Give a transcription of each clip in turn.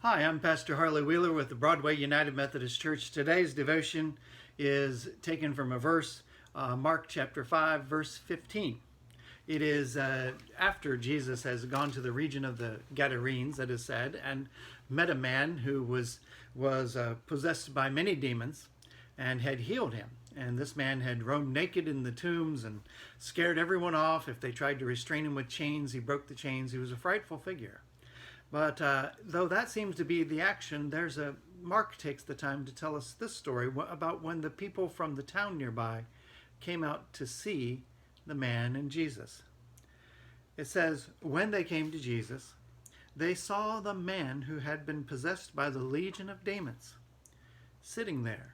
Hi, I'm Pastor Harley Wheeler with the Broadway United Methodist Church. Today's devotion is taken from a verse, Mark chapter 5, verse 15. It is after Jesus has gone to the region of the Gadarenes, that is said, and met a man who was possessed by many demons and had healed him. And this man had roamed naked in the tombs and scared everyone off. If they tried to restrain him with chains, he broke the chains. He was a frightful figure. But though that seems to be the action, Mark takes the time to tell us this story about when the people from the town nearby came out to see the man and Jesus. It says, when they came to Jesus, they saw the man who had been possessed by the legion of demons, sitting there,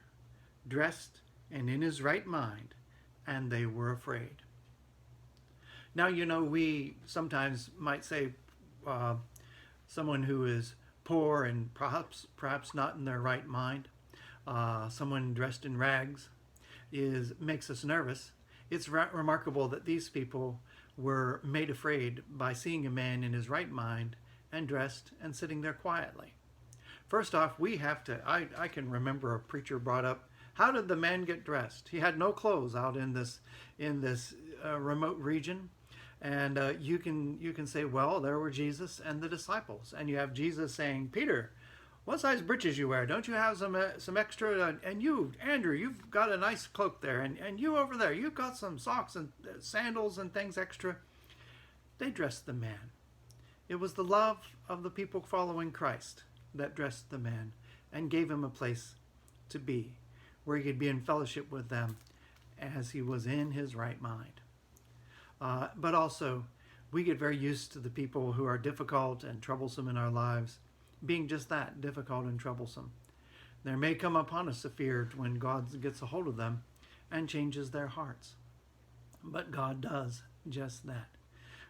dressed and in his right mind, and they were afraid. Now, we sometimes might say, someone who is poor and perhaps not in their right mind, someone dressed in rags, makes us nervous. It's remarkable that these people were made afraid by seeing a man in his right mind and dressed and sitting there quietly. First off, I can remember a preacher brought up, how did the man get dressed? He had no clothes out in this remote region. And you can say, well, there were Jesus and the disciples. And you have Jesus saying, Peter, what size breeches you wear? Don't you have some extra? And you, Andrew, you've got a nice cloak there. And you over there, you've got some socks and sandals and things extra. They dressed the man. It was the love of the people following Christ that dressed the man and gave him a place to be, where he could be in fellowship with them as he was in his right mind. But also, we get very used to the people who are difficult and troublesome in our lives being just that, difficult and troublesome. There may come upon us a fear when God gets a hold of them and changes their hearts. But God does just that.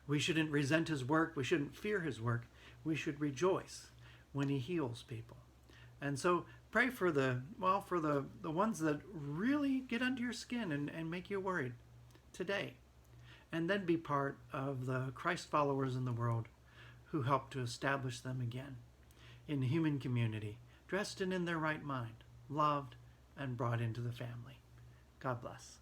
We shouldn't resent his work. We shouldn't fear his work. We should rejoice when he heals people. And so pray for the ones that really get under your skin and make you worried today. And then be part of the Christ followers in the world who help to establish them again in the human community, dressed and in their right mind, loved and brought into the family. God bless.